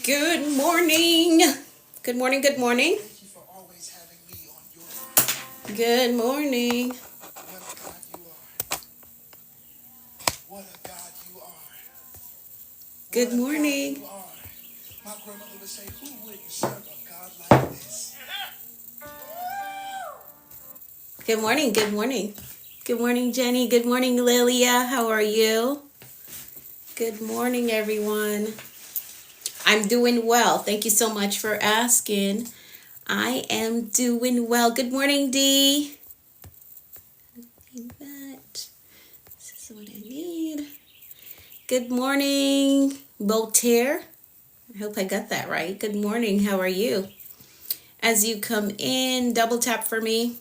Good morning. Good morning. Good morning. Thank you for always having me on your mind. Good morning. What a God you are. What a God you are. What Good a God morning. you are. My grandmother would say, who wouldn't serve a God like this? Good morning. Good morning. Good morning, Jenny. Good morning, Lilia. How are you? Good morning, everyone. I'm doing well. Thank you so much for asking. I am doing well. Good morning, Dee. This is what I need. Good morning, Voltaire. I hope I got that right. Good morning. How are you? As you come in, double tap for me.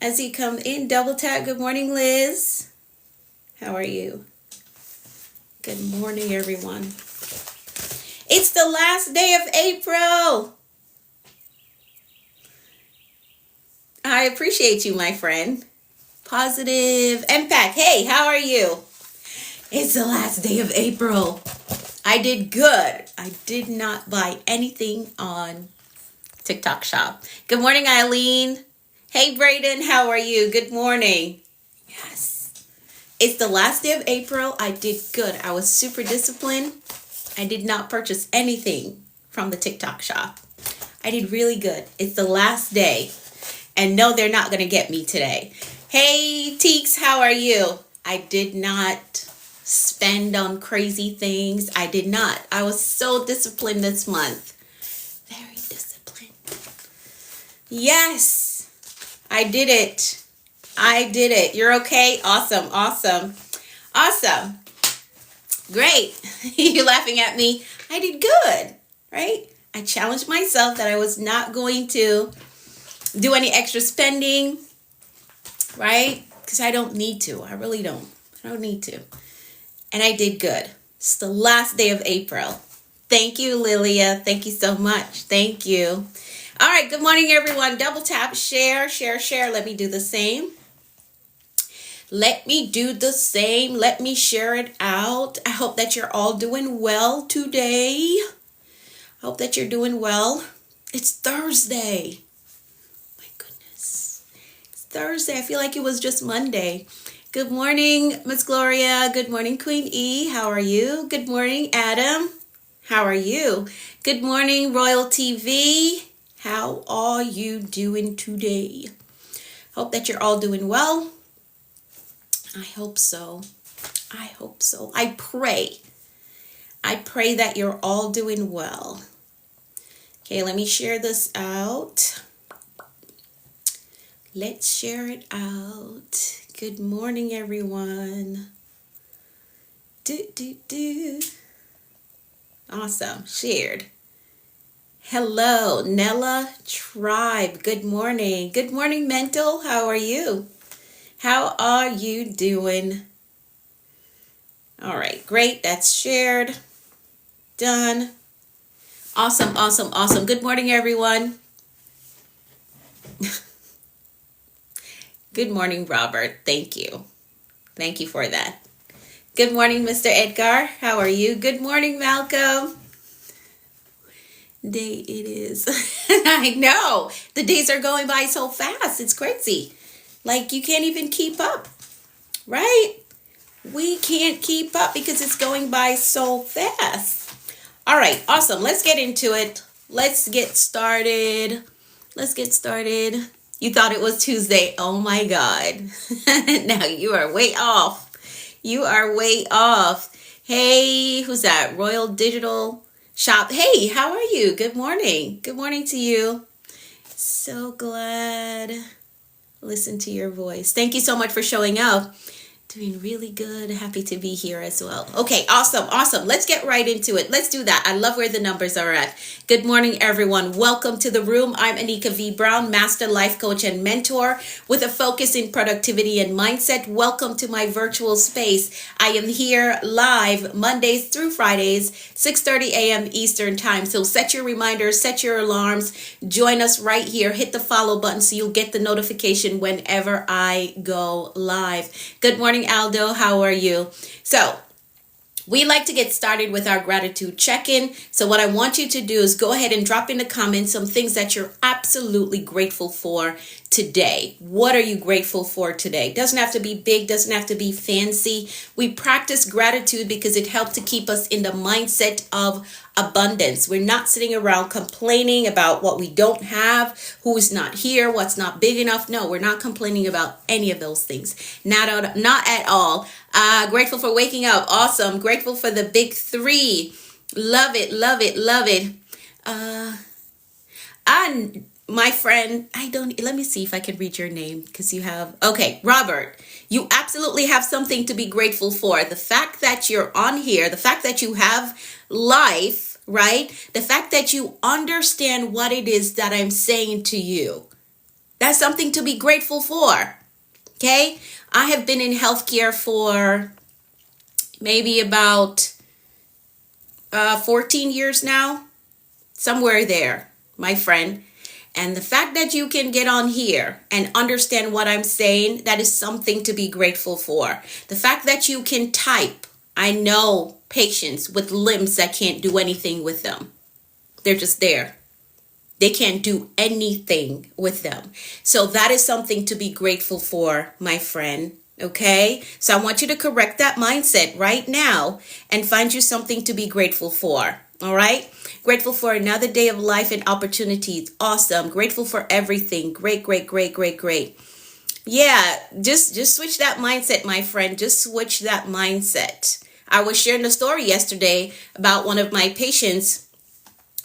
As you come in, double tap. Good morning, Liz. How are you? Good morning, everyone. It's the last day of April. I appreciate you, my friend. Positive impact. Hey, how are you? It's the last day of April. I did good. I did not buy anything on TikTok shop. Good morning, Eileen. Hey, Brayden, how are you? Good morning. Yes. It's the last day of April. I did good. I was super disciplined. I did not purchase anything from the TikTok shop. I did really good. It's the last day. And no, they're not going to get me today. Hey, Teeks, how are you? I did not spend on crazy things. I did not. I was so disciplined this month. Very disciplined. Yes, I did it. I did it. You're okay? Awesome, awesome, awesome. Great. You're laughing at me. I did good, right? I challenged myself that I was not going to do any extra spending, right? Because I don't need to. I really don't. I don't need to. And I did good. It's the last day of April. Thank you, Lilia. Thank you so much. Thank you. All right. Good morning, everyone. Double tap, share, share, share. Let me do the same. Let me do the same. Let me share it out. I hope that you're all doing well today. I hope that you're doing well. It's Thursday. My goodness. It's Thursday. I feel like it was just Monday. Good morning, Miss Gloria. Good morning, Queen E. How are you? Good morning, Adam. How are you? Good morning, Royal TV. How are you doing today? Hope that you're all doing well. I hope so. I hope so. I pray that you're all doing well. Okay, let me share this out. Let's share it out. Good morning, everyone. Awesome. Shared. Hello, Nella Tribe. Good morning. Good morning, Mental. How are you? How are you doing? All right, great. That's shared. Done. Awesome, awesome, awesome. Good morning, everyone. Good morning, Robert. Thank you. Thank you for that. Good morning, Mr. Edgar. How are you? Good morning, Malcolm. Day it is. I know. The days are going by so fast. It's crazy. Like you can't even keep up, right? We can't keep up because it's going by so fast. All right, awesome. Let's get into it. Let's get started. Let's get started. You thought it was Tuesday. Oh my God. Now you are way off. You are way off. Hey, who's that? Royal Digital Shop. Hey, how are you? Good morning. Good morning to you. So glad. Listen to your voice. Thank you so much for showing up. Doing really good. Happy to be here as well. Okay, awesome, awesome. Let's get right into it. Let's do that. I love where the numbers are at. Good morning, everyone. Welcome to the room. I'm Anika V. Brown, Master Life Coach and Mentor with a focus in productivity and mindset. Welcome to my virtual space. I am here live Mondays through Fridays, 6:30 a.m. Eastern Time. So set your reminders, set your alarms. Join us right here. Hit the follow button so you'll get the notification whenever I go live. Good morning, morning, Aldo. How are you? So we like to get started with our gratitude check-in. So what I want you to do is go ahead and drop in the comments some things that you're absolutely grateful for today. What are you grateful for today? Doesn't have to be big, doesn't have to be fancy. We practice gratitude because it helps to keep us in the mindset of abundance. We're not sitting around complaining about what we don't have, who is not here, what's not big enough. No, we're not complaining about any of those things. Not at all. Grateful for waking up. Awesome. Grateful for the big three. Love it, love it, love it. My friend, let me see if I can read your name because you have, okay, Robert, you absolutely have something to be grateful for. The fact that you're on here, the fact that you have life, right? The fact that you understand what it is that I'm saying to you. That's something to be grateful for. Okay? I have been in healthcare for maybe about 14 years now. Somewhere there, my friend. And the fact that you can get on here and understand what I'm saying, that is something to be grateful for. The fact that you can type. I know patients with limbs that can't do anything with them. They're just there. They can't do anything with them. So that is something to be grateful for, my friend. Okay? So I want you to correct that mindset right now and find you something to be grateful for. All right? Grateful for another day of life and opportunities. Awesome. Grateful for everything. Great, great, great, great, great. Yeah, just switch that mindset, my friend. Just switch that mindset. I was sharing a story yesterday about one of my patients.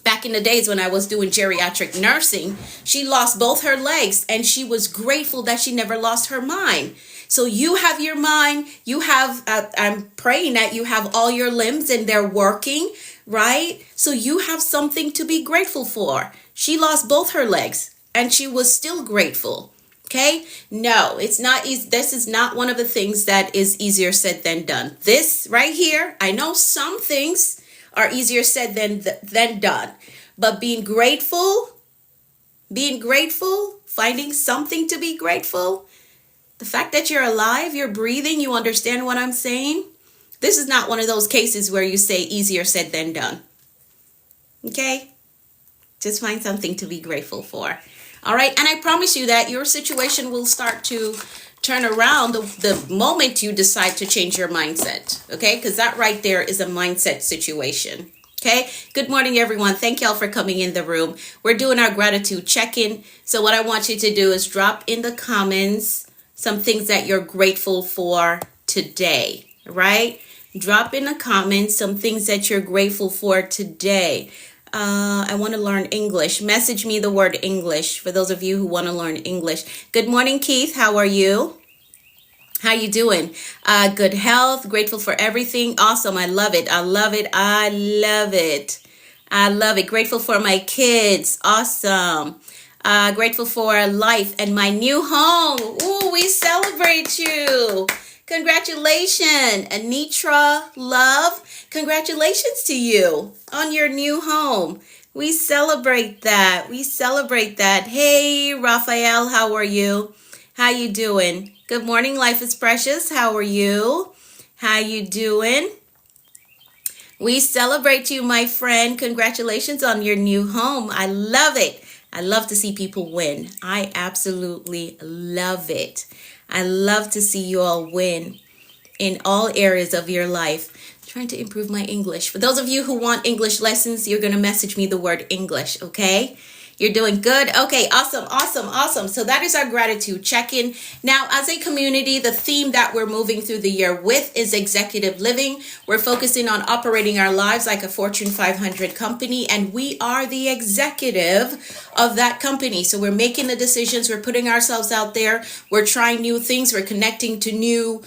Back in the days when I was doing geriatric nursing, she lost both her legs and she was grateful that she never lost her mind. So you have your mind, you have, I'm praying that you have all your limbs and they're working, right? So you have something to be grateful for. She lost both her legs and she was still grateful. Okay? No, it's not easy. This is not one of the things that is easier said than done. This right here, I know some things are easier said than done. But being grateful, finding something to be grateful, the fact that you're alive, you're breathing, you understand what I'm saying, this is not one of those cases where you say easier said than done. Okay? Just find something to be grateful for. All right? And I promise you that your situation will start to turn around the moment you decide to change your mindset. Okay? Because that right there is a mindset situation. Okay? Good morning, everyone. Thank y'all for coming in the room. We're doing our gratitude check-in. So what I want you to do is drop in the comments some things that you're grateful for today. Right? Drop in the comments some things that you're grateful for today. I want to learn English. Message me the word English for those of you who want to learn English. Good morning, Keith. How are you? How you doing? Good health. Grateful for everything. Awesome. I love it. I love it. I love it. I love it. Grateful for my kids. Awesome. Grateful for life and my new home. Ooh, we celebrate you. Congratulations, Anitra Love. Congratulations to you on your new home. We celebrate that. We celebrate that. Hey, Raphael, how are you? How you doing? Good morning, Life is Precious. How are you? How you doing? We celebrate you, my friend. Congratulations on your new home. I love it. I love to see people win. I absolutely love it. I love to see you all win in all areas of your life. I'm trying to improve my English. For those of you who want English lessons, you're going to message me the word English, okay? You're doing good? Okay, awesome, awesome, awesome. So that is our gratitude check-in. Now, as a community, the theme that we're moving through the year with is executive living. We're focusing on operating our lives like a Fortune 500 company, and we are the executive of that company. So we're making the decisions. We're putting ourselves out there. We're trying new things. We're connecting to new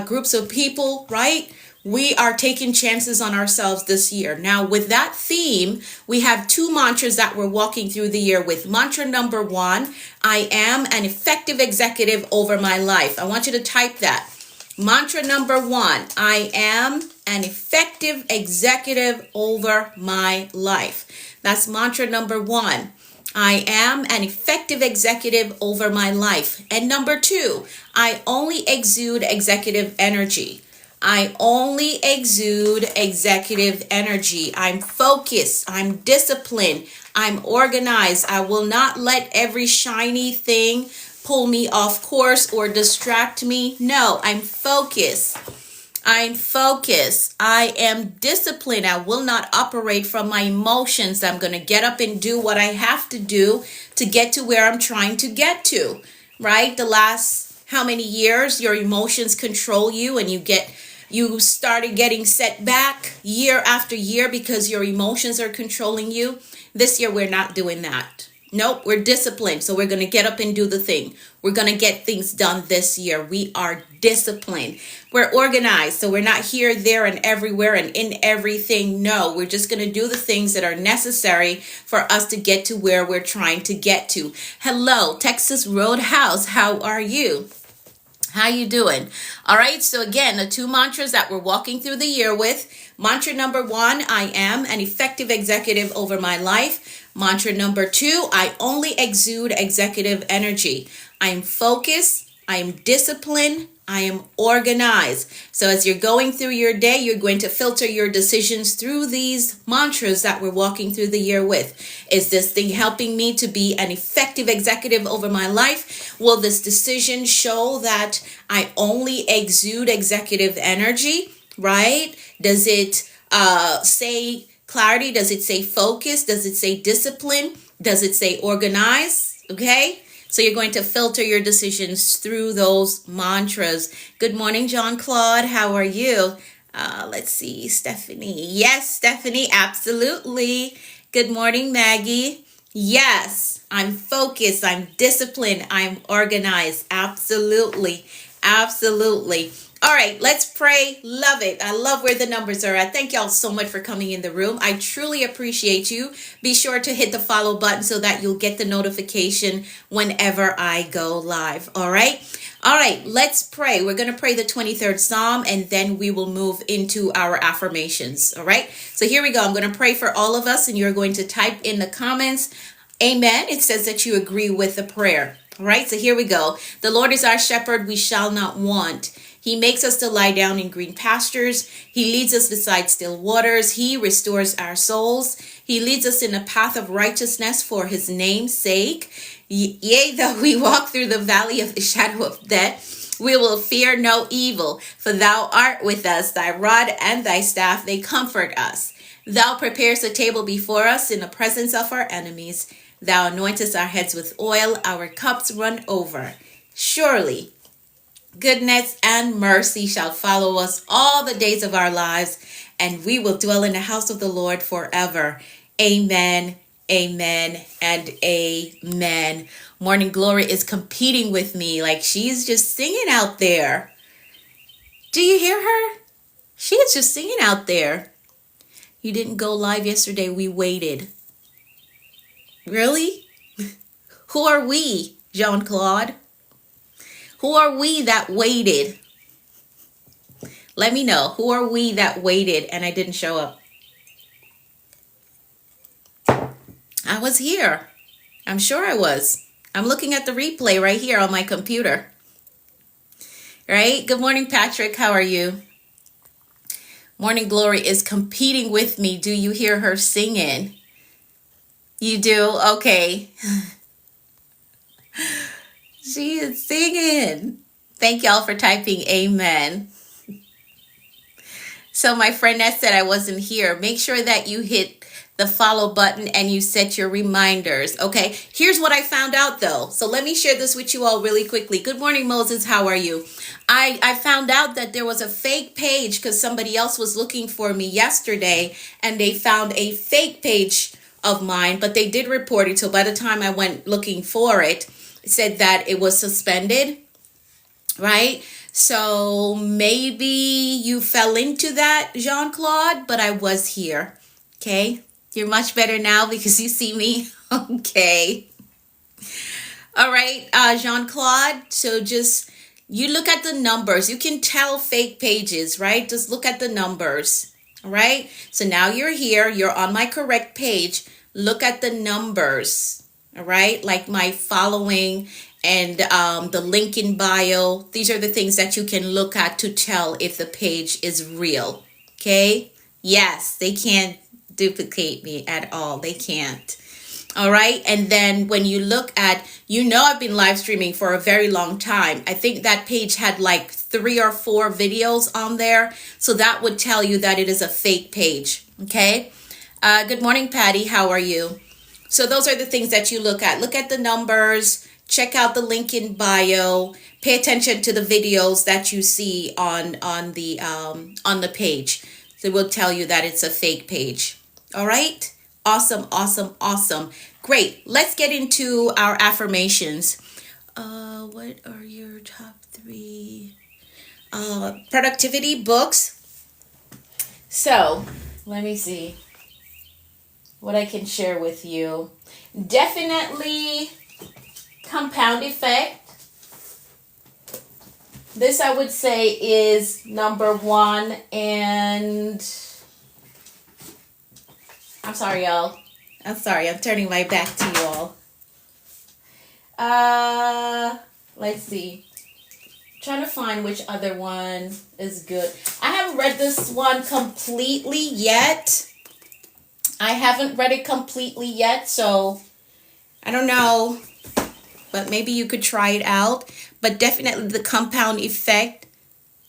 groups of people, right? We are taking chances on ourselves this year. Now, with that theme, we have two mantras that we're walking through the year with. Mantra number 1, I am an effective executive over my life. I want you to type that. Mantra number 1, I am an effective executive over my life. That's mantra number 1. I am an effective executive over my life. And number 2, I only exude executive energy. I only exude executive energy. I'm focused. I'm disciplined. I'm organized. I will not let every shiny thing pull me off course or distract me. No, I'm focused. I'm focused. I am disciplined. I will not operate from my emotions. I'm going to get up and do what I have to do to get to where I'm trying to get to, right? The last how many years your emotions control you, and you started getting set back year after year because your emotions are controlling you. This year we're not doing that. Nope, we're disciplined. So we're going to get up and do the thing. We're going to get things done this year. We are disciplined. We're organized. So we're not here, there, and everywhere and in everything. No, we're just going to do the things that are necessary for us to get to where we're trying to get to. Hello, Texas Roadhouse. How are you? How you doing? All right. So again, the 2 mantras that we're walking through the year with. Mantra number 1, I am an effective executive over my life. Mantra number 2, I only exude executive energy. I'm focused. I'm disciplined. I am organized. So as you're going through your day, you're going to filter your decisions through these mantras that we're walking through the year with. Is this thing helping me to be an effective executive over my life? Will this decision show that I only exude executive energy, right? Does it say clarity? Does it say focus? Does it say discipline? Does it say organize? Okay. So you're going to filter your decisions through those mantras. Good morning, John Claude. How are you? Let's see, Stephanie. Yes, Stephanie, absolutely. Good morning, Maggie. Yes, I'm focused. I'm disciplined. I'm organized. Absolutely. Absolutely. All right, let's pray. Love it. I love where the numbers are at. Thank y'all so much for coming in the room. I truly appreciate you. Be sure to hit the follow button so that you'll get the notification whenever I go live. All right. All right, let's pray. We're going to pray the 23rd Psalm, and then we will move into our affirmations. All right. So here we go. I'm going to pray for all of us, and you're going to type in the comments. Amen. It says that you agree with the prayer. All right. So here we go. The Lord is our shepherd. We shall not want. He makes us to lie down in green pastures. He leads us beside still waters. He restores our souls. He leads us in a path of righteousness for his name's sake. Yea, though we walk through the valley of the shadow of death, we will fear no evil, for thou art with us. Thy rod and thy staff, they comfort us. Thou preparest a table before us in the presence of our enemies. Thou anointest our heads with oil. Our cups run over. Surely goodness and mercy shall follow us all the days of our lives, and we will dwell in the house of the Lord forever. Amen, amen, and amen. Morning Glory is competing with me. Like, she's just singing out there. Do you hear her? She is just singing out there. You didn't go live yesterday. We waited. Really? Who are we, Jean-Claude? Who are we that waited? Let me know. Who are we that waited and I didn't show up? I was here. I'm sure I was. I'm looking at the replay right here on my computer. Right? Good morning, Patrick. How are you? Morning Glory is competing with me. Do you hear her singing? You do? Okay. She is singing. Thank y'all for typing amen. So my friend that said I wasn't here. Make sure that you hit the follow button and you set your reminders. Okay, here's what I found out though. So let me share this with you all really quickly. Good morning, Moses. How are you? I found out that there was a fake page because somebody else was looking for me yesterday and they found a fake page of mine, but they did report it. So by the time I went looking for it, it said that it was suspended, right? So maybe you fell into that, Jean-Claude, but I was here. Okay. You're much better now because you see me. Okay. All right, Jean-Claude. So just, you look at the numbers. You can tell fake pages, right? Just look at the numbers. All right. So now you're here. You're on my correct page. Look at the numbers. All right, like my following and the link in bio. These are the things that you can look at to tell if the page is real. Okay, yes, they can't duplicate me at all. They can't. All right. And then when you look at, I've been live streaming for a very long time. I think that page had like 3 or 4 videos on there. So that would tell you that it is a fake page. Okay. Good morning, Patty. How are you? So those are the things that you look at. Look at the numbers. Check out the link in bio. Pay attention to the videos that you see on the page. So it will tell you that it's a fake page. All right. Awesome, awesome, awesome. Great. Let's get into our affirmations. What are your top 3 productivity books? So, let me see what I can share with you. Definitely Compound Effect. This I would say is number 1, and I'm sorry, y'all. I'm sorry. I'm turning my back to you all. Let's see. Trying to find which other one is good. I haven't read this one completely yet. So I don't know. But maybe you could try it out. But definitely the Compound Effect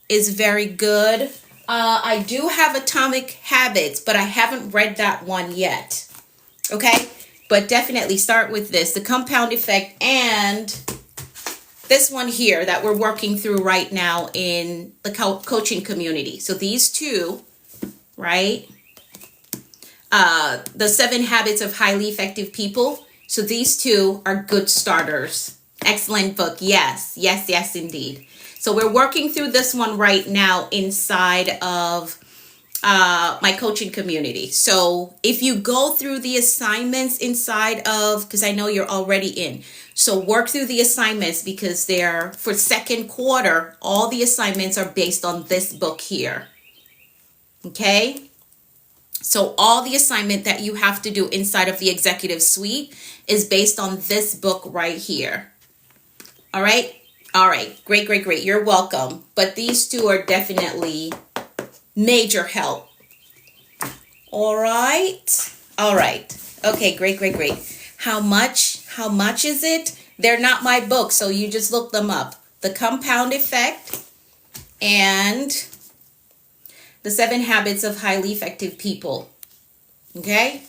is very good. I do have Atomic Habits, but I haven't read that one yet. Okay? But definitely start with this. The Compound Effect and this one here that we're working through right now in the coaching community. So these two, right? The 7 Habits of Highly Effective People. So these 2 are good starters. Excellent book. Yes, yes, yes, indeed. So we're working through this one right now inside of my coaching community. So if you go through the assignments inside of, because I know you're already in, so work through the assignments because they're for second quarter. All the assignments are based on this book here. Okay. So all the assignment that you have to do inside of the executive suite is based on this book right here. All right. All right. Great, great, great. You're welcome. But these 2 are definitely major help. All right. All right. Okay. Great, great, great. How much is it? They're not my book. So you just look them up. The Compound Effect and the 7 Habits of Highly Effective People. Okay.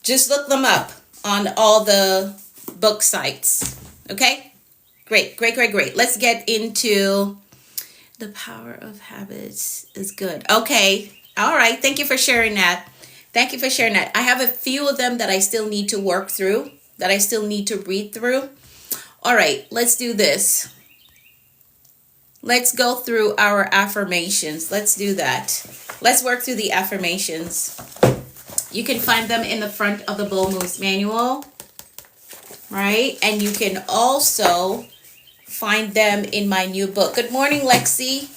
Just look them up on all the book sites. Okay. Great, great, great, great. Let's get into the Power of Habits is good. Okay. All right. Thank you for sharing that. Thank you for sharing that. I have a few of them that I still need to work through, that I still need to read through. All right. Let's do this. Let's go through our affirmations. Let's do that. Let's work through the affirmations. You can find them in the front of the Bold Moves manual, right? And you can also find them in my new book. Good morning, Lexi.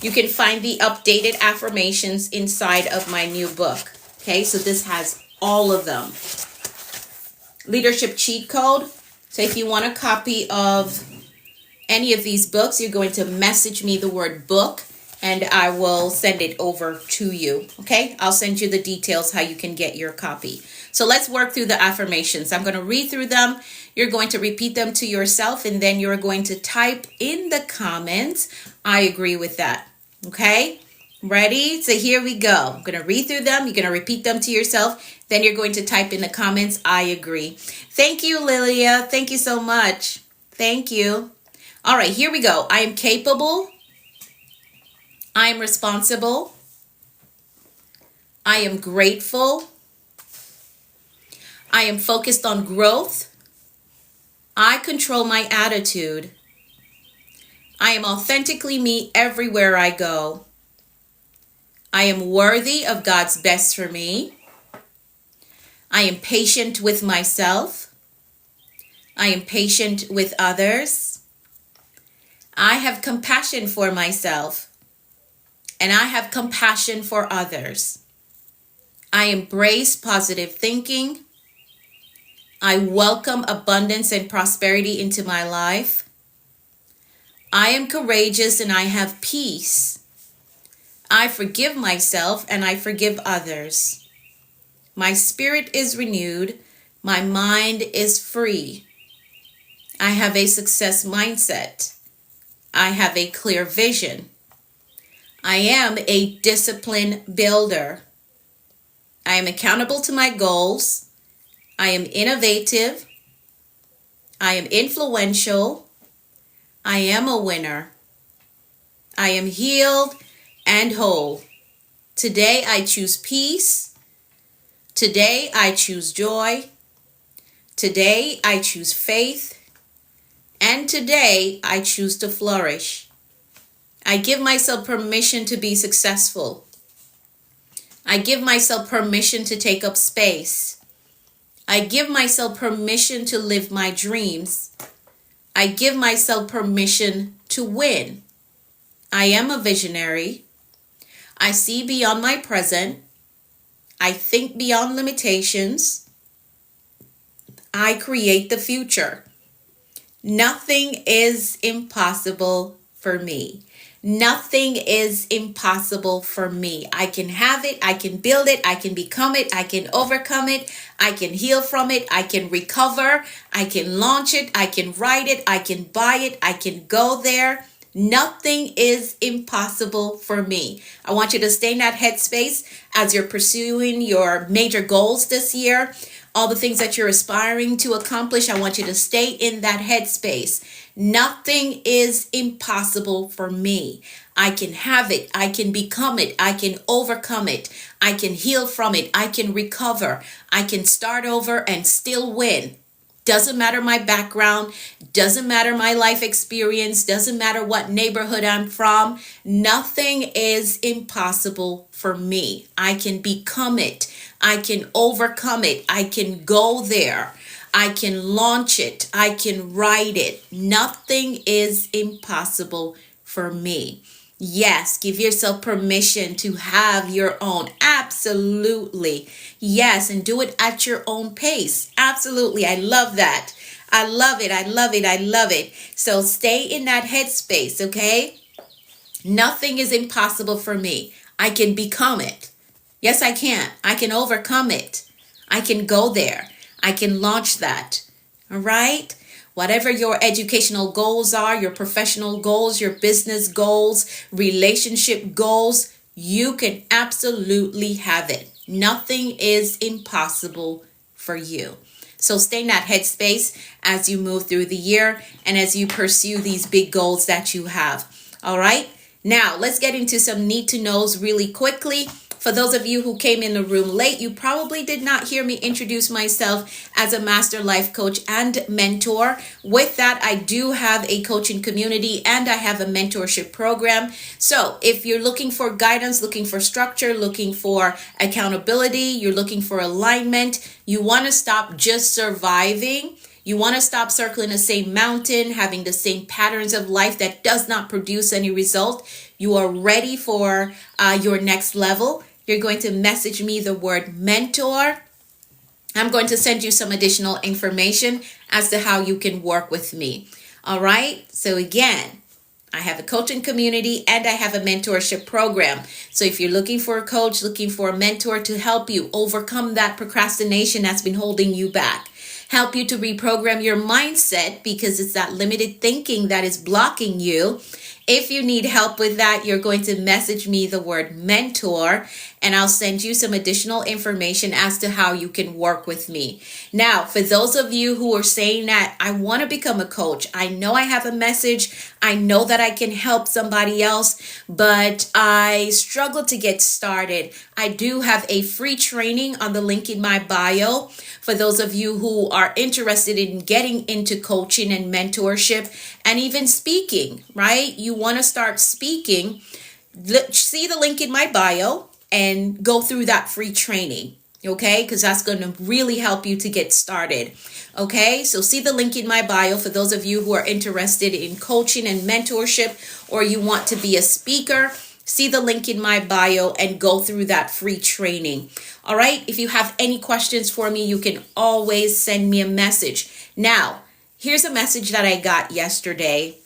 You can find the updated affirmations inside of my new book. Okay, so this has all of them. Leadership Cheat Code. So if you want a copy of any of these books, you're going to message me the word book and I will send it over to you. Okay, I'll send you the details how you can get your copy. So let's work through the affirmations. I'm going to read through them. You're going to repeat them to yourself and then you're going to type in the comments, I agree with that. Okay, ready? So here we go. I'm going to read through them. You're going to repeat them to yourself. Then you're going to type in the comments, I agree. Thank you, Lilia. Thank you so much. Thank you. All right, here we go. I am capable. I am responsible. I am grateful. I am focused on growth. I control my attitude. I am authentically me everywhere I go. I am worthy of God's best for me. I am patient with myself. I am patient with others. I have compassion for myself. And I have compassion for others. I embrace positive thinking. I welcome abundance and prosperity into my life. I am courageous and I have peace. I forgive myself and I forgive others. My spirit is renewed. My mind is free. I have a success mindset. I have a clear vision. I am a discipline builder. I am accountable to my goals. I am innovative. I am influential. I am a winner. I am healed and whole. Today I choose peace. Today I choose joy. Today I choose faith. And today I choose to flourish. I give myself permission to be successful. I give myself permission to take up space. I give myself permission to live my dreams. I give myself permission to win. I am a visionary. I see beyond my present. I think beyond limitations. I create the future. Nothing is impossible for me. Nothing is impossible for me. I can have it. I can build it. I can become it. I can overcome it. I can heal from it. I can recover. I can launch it. I can write it. I can buy it. I can go there. Nothing is impossible for me. I want you to stay in that headspace as you're pursuing your major goals this year. All the things that you're aspiring to accomplish, I want you to stay in that headspace. Nothing is impossible for me. I can have it. I can become it. I can overcome it. I can heal from it. I can recover. I can start over and still win. Doesn't matter my background, doesn't matter my life experience, doesn't matter what neighborhood I'm from. Nothing is impossible for me. I can become it. I can overcome it. I can go there. I can launch it. I can write it. Nothing is impossible for me. Yes, give yourself permission to have your own. Absolutely. Yes, and do it at your own pace. Absolutely. I love that. I love it. I love it. I love it. So stay in that headspace, okay? Nothing is impossible for me. I can become it. Yes, I can. I can overcome it. I can go there. I can launch that. All right? Whatever your educational goals are, your professional goals, your business goals, relationship goals, you can absolutely have it. Nothing is impossible for you. So stay in that headspace as you move through the year and as you pursue these big goals that you have. All right? Now, let's get into some need to knows really quickly. For those of you who came in the room late, you probably did not hear me introduce myself as a master life coach and mentor. With that, I do have a coaching community and I have a mentorship program. So if you're looking for guidance, looking for structure, looking for accountability, you're looking for alignment, you want to stop just surviving. You want to stop circling the same mountain, having the same patterns of life that does not produce any result. You are ready for your next level. You're going to message me the word mentor. I'm going to send you some additional information as to how you can work with me. All right. So again, I have a coaching community and I have a mentorship program. So if you're looking for a coach, looking for a mentor to help you overcome that procrastination that's been holding you back, help you to reprogram your mindset because it's that limited thinking that is blocking you. If you need help with that, you're going to message me the word mentor and I'll send you some additional information as to how you can work with me. Now, for those of you who are saying that I want to become a coach, I know I have a message, I know that I can help somebody else, but I struggle to get started. I do have a free training on the link in my bio for those of you who are interested in getting into coaching and mentorship and even speaking, right? You want to start speaking, see the link in my bio and go through that free training, okay? Because that's going to really help you to get started, okay? So see the link in my bio for those of you who are interested in coaching and mentorship or you want to be a speaker. see the link in my bio and go through that free training. All right. If you have any questions for me, you can always send me a message. Now, here's a message that I got yesterday.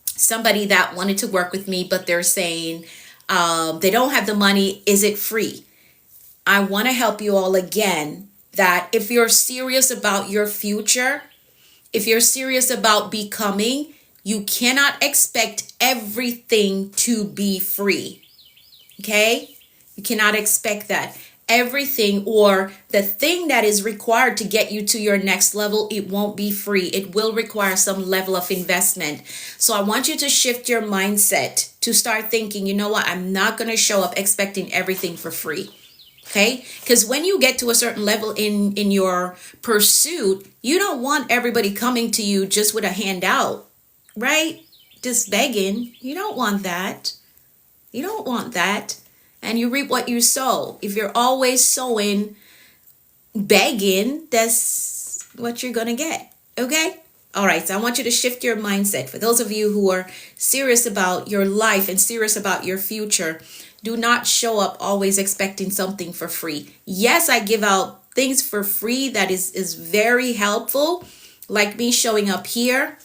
Somebody that wanted to work with me, but they're saying they don't have the money. Is it free? I want to help you all again that if you're serious about your future, if you're serious about becoming, you cannot expect everything to be free. Okay? You cannot expect that. Everything or the thing that is required to get you to your next level, it won't be free. It will require some level of investment. So I want you to shift your mindset to start thinking, you know what? I'm not going to show up expecting everything for free. Okay? Because when you get to a certain level in your pursuit, you don't want everybody coming to you just with a handout, right? Just begging. You don't want that. You don't want that. And you reap what you sow. If you're always sowing, begging, that's what you're going to get. Okay? All right. So I want you to shift your mindset. For those of you who are serious about your life and serious about your future, do not show up always expecting something for free. Yes, I give out things for free that is very helpful, like me showing up here.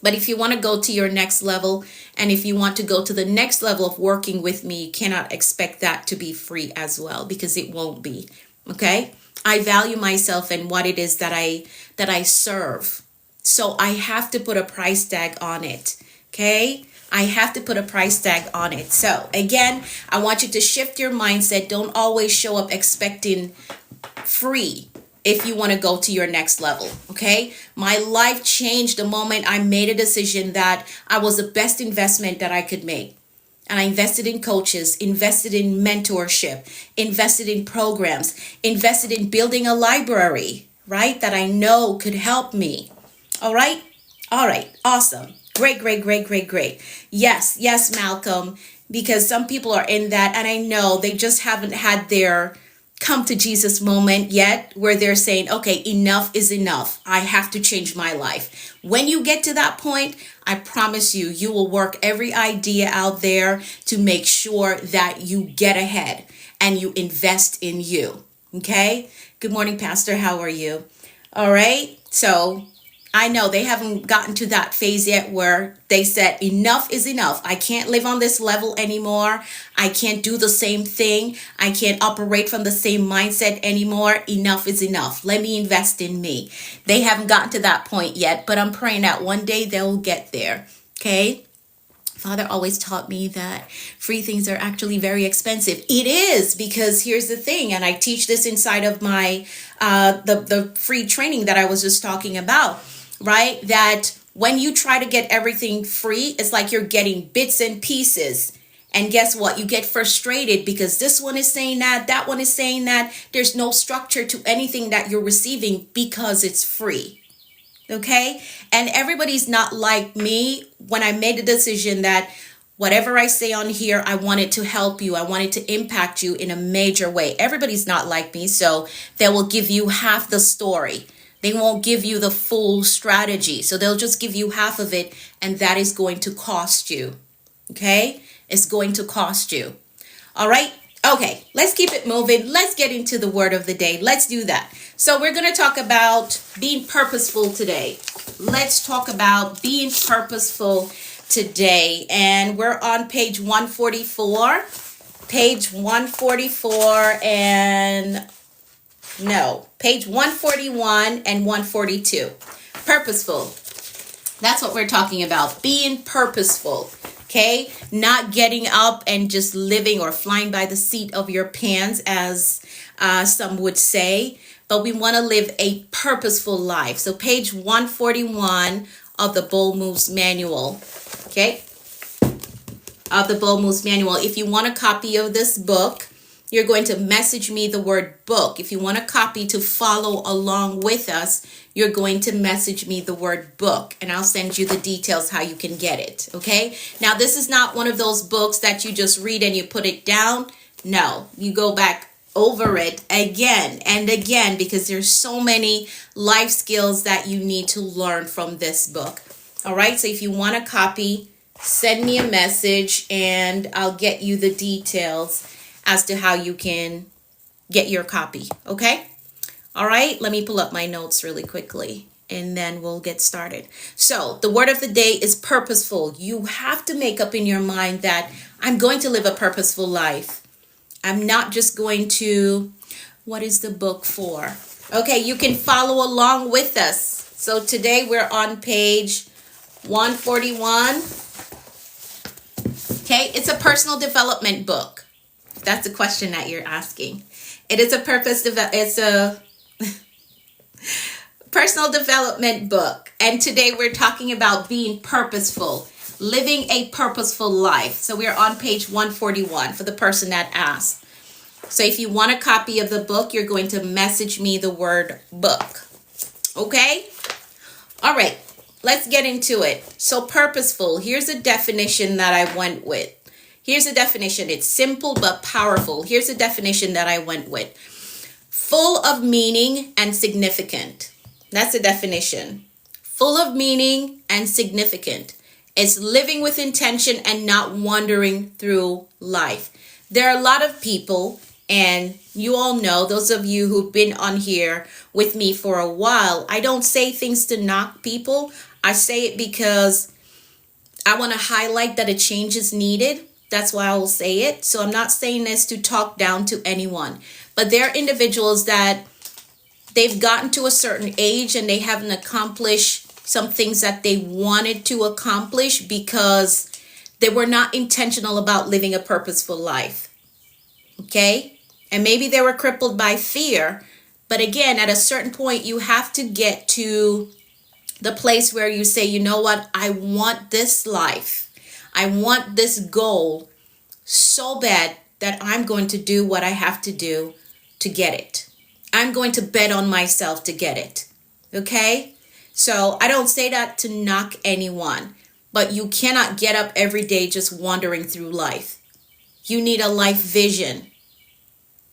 But if you want to go to your next level, and if you want to go to the next level of working with me, you cannot expect that to be free as well, because it won't be. Okay? I value myself and what it is that I serve. So I have to put a price tag on it. Okay? I have to put a price tag on it. So again, I want you to shift your mindset. Don't always show up expecting free if you want to go to your next level. Okay? My life changed the moment I made a decision that I was the best investment that I could make. And I invested in coaches, invested in mentorship, invested in programs, invested in building a library, right? That I know could help me. All right? All right. Awesome. Great, great, great, great, great. Yes, yes, Malcolm, because some people are in that, and I know they just haven't had their come to Jesus moment yet where they're saying, okay, enough is enough. I have to change my life. When you get to that point, I promise you, you will work every idea out there to make sure that you get ahead and you invest in you. Okay? Good morning, Pastor. How are you? All right. So I know they haven't gotten to that phase yet where they said enough is enough. I can't live on this level anymore. I can't do the same thing. I can't operate from the same mindset anymore. Enough is enough. Let me invest in me. They haven't gotten to that point yet, but I'm praying that one day they'll get there. Okay? Father always taught me that free things are actually very expensive. It is, because here's the thing, and I teach this inside of my the free training that I was just talking about, right? That when you try to get everything free, it's like you're getting bits and pieces. And guess what? You get frustrated because this one is saying that one is saying that. There's no structure to anything that you're receiving because it's free. Okay? And everybody's not like me when I made a decision that whatever I say on here, I want it to help you. I want it to impact you in a major way. Everybody's not like me, so they will give you half the story. They won't give you the full strategy. So they'll just give you half of it, and that is going to cost you. Okay? It's going to cost you. All right? Okay, let's keep it moving. Let's get into the word of the day. Let's do that. So we're going to talk about being purposeful today. Let's talk about being purposeful today. And we're on page 144. Page 144 and page 141 and 142. Purposeful. That's what we're talking about. Being purposeful. Okay, not getting up and just living or flying by the seat of your pants, as some would say, but we want to live a purposeful life. So page 141 of the Bold Moves Manual, okay, of the Bold Moves Manual. If you want a copy of this book, you're going to message me the word book. If you want a copy to follow along with us, you're going to message me the word book, and I'll send you the details how you can get it. Okay. Now, this is not one of those books that you just read and you put it down. No, you go back over it again and again, because there's so many life skills that you need to learn from this book. All right. So if you want a copy, send me a message and I'll get you the details as to how you can get your copy. Okay? All right, let me pull up my notes really quickly and then we'll get started. So, the word of the day is purposeful. You have to make up in your mind that I'm going to live a purposeful life. I'm not just going to, what is the book for? Okay, you can follow along with us. So, today we're on page 141. Okay, it's a personal development book. That's the question that you're asking. It is it's a personal development book. And today we're talking about being purposeful, living a purposeful life. So we're on page 141 for the person that asked. So if you want a copy of the book, you're going to message me the word book. Okay? All right. Let's get into it. So purposeful, here's a definition that I went with. Here's a definition. It's simple but powerful. Here's a definition that I went with. Full of meaning and significant. That's a definition. Full of meaning and significant. It's living with intention and not wandering through life. There are a lot of people, and you all know, those of you who've been on here with me for a while, I don't say things to knock people. I say it because I want to highlight that a change is needed. That's why I will say it. So I'm not saying this to talk down to anyone. But there are individuals that they've gotten to a certain age and they haven't accomplished some things that they wanted to accomplish because they were not intentional about living a purposeful life. Okay? And maybe they were crippled by fear. But again, at a certain point, you have to get to the place where you say, you know what? I want this life. I want this goal so bad that I'm going to do what I have to do to get it. I'm going to bet on myself to get it. Okay? So I don't say that to knock anyone, but you cannot get up every day just wandering through life. You need a life vision.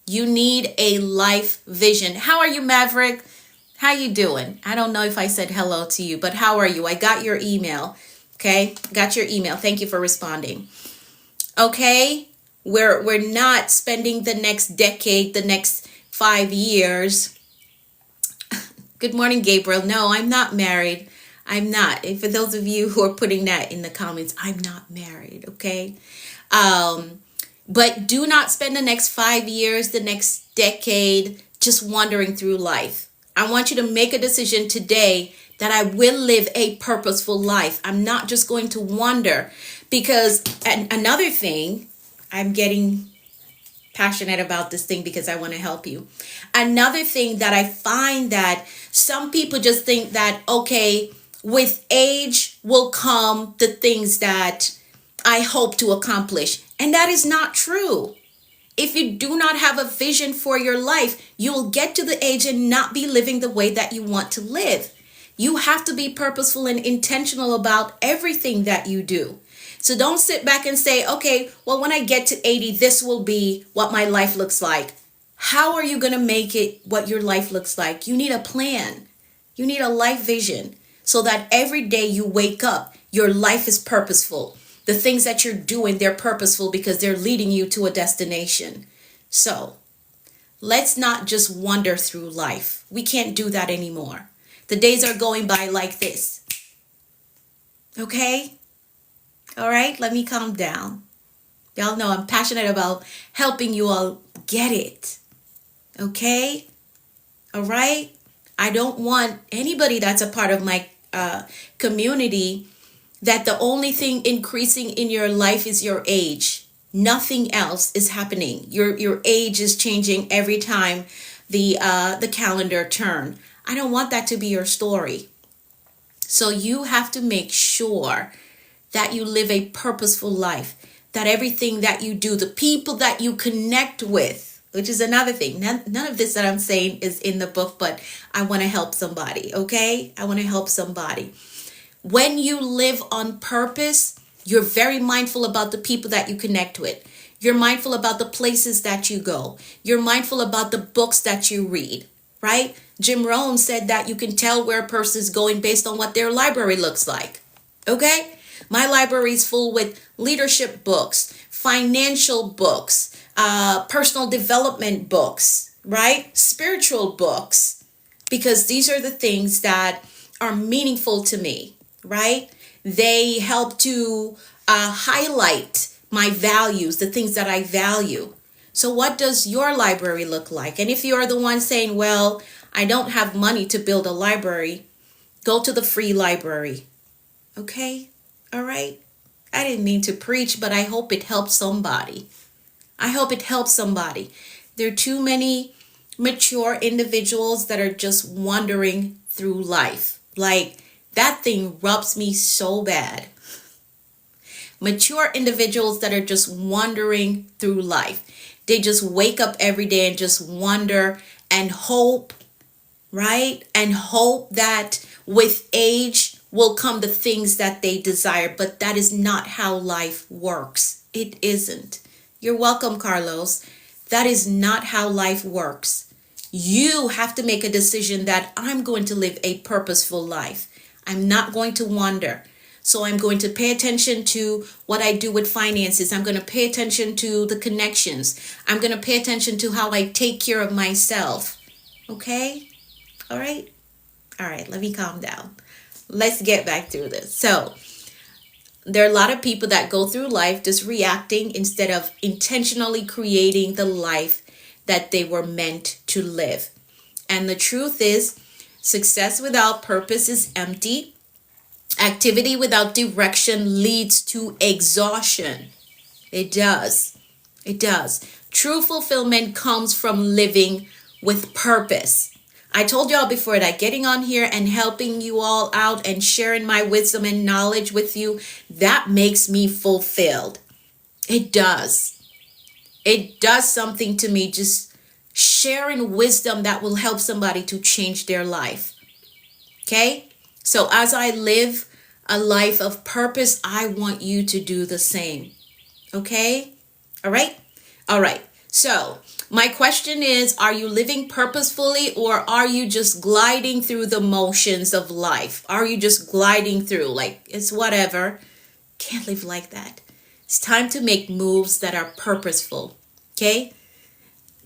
You need a life vision. How are you, Maverick? How you doing? I don't know if I said hello to you, but how are you? I got your email. Okay? Got your email. Thank you for responding. Okay? We're not spending the next decade, the next 5 years. Good morning, Gabriel. No, I'm not married. I'm not. And for those of you who are putting that in the comments, I'm not married. Okay? But do not spend the next 5 years, the next decade, just wandering through life. I want you to make a decision today that I will live a purposeful life. I'm not just going to wander. Because another thing, I'm getting passionate about this thing because I want to help you. Another thing that I find that some people just think that, okay, with age will come the things that I hope to accomplish. And that is not true. If you do not have a vision for your life, you will get to the age and not be living the way that you want to live. You have to be purposeful and intentional about everything that you do. So don't sit back and say, okay, well, when I get to 80, this will be what my life looks like. How are you going to make it what your life looks like? You need a plan. You need a life vision so that every day you wake up, your life is purposeful. The things that you're doing, they're purposeful because they're leading you to a destination. So let's not just wander through life. We can't do that anymore. The days are going by like this. Okay? All right, let me calm down. Y'all know I'm passionate about helping you all get it. Okay? All right? I don't want anybody that's a part of my community that the only thing increasing in your life is your age. Nothing else is happening. Your age is changing every time the calendar turn. I don't want that to be your story. So you have to make sure that you live a purposeful life, that everything that you do, the people that you connect with, which is another thing. None of this that I'm saying is in the book, but I want to help somebody, okay? I want to help somebody. When you live on purpose, you're very mindful about the people that you connect with. You're mindful about the places that you go. You're mindful about the books that you read, right? Jim Rohn said that you can tell where a person is going based on what their library looks like, okay? My library is full with leadership books, financial books, personal development books, right? Spiritual books, because these are the things that are meaningful to me, right? They help to highlight my values, the things that I value. So, what does your library look like? And if you're the one saying, well, I don't have money to build a library, go to the free library. Okay? All right? I didn't mean to preach, but I hope it helps somebody. I hope it helps somebody. There are too many mature individuals that are just wandering through life. Like, that thing rubs me so bad. Mature individuals that are just wandering through life. They just wake up every day and just wonder and hope, right? And hope that with age will come the things that they desire. But that is not how life works. It isn't. You're welcome, Carlos. That is not how life works. You have to make a decision that I'm going to live a purposeful life. I'm not going to wander. So I'm going to pay attention to what I do with finances. I'm going to pay attention to the connections. I'm going to pay attention to how I take care of myself. Okay? All right? All right, let me calm down. Let's get back through this. So there are a lot of people that go through life just reacting instead of intentionally creating the life that they were meant to live. And the truth is, success without purpose is empty. Activity without direction leads to exhaustion. It does. It does. True fulfillment comes from living with purpose. I told y'all before that getting on here and helping you all out and sharing my wisdom and knowledge with you, that makes me fulfilled. It does. It does something to me, just sharing wisdom that will help somebody to change their life. Okay? So as I live a life of purpose, I want you to do the same. Okay? All right? All right. So my question is, are you living purposefully, or are you just gliding through the motions of life? Are you just gliding through like it's whatever? Can't live like that. It's time to make moves that are purposeful. Okay?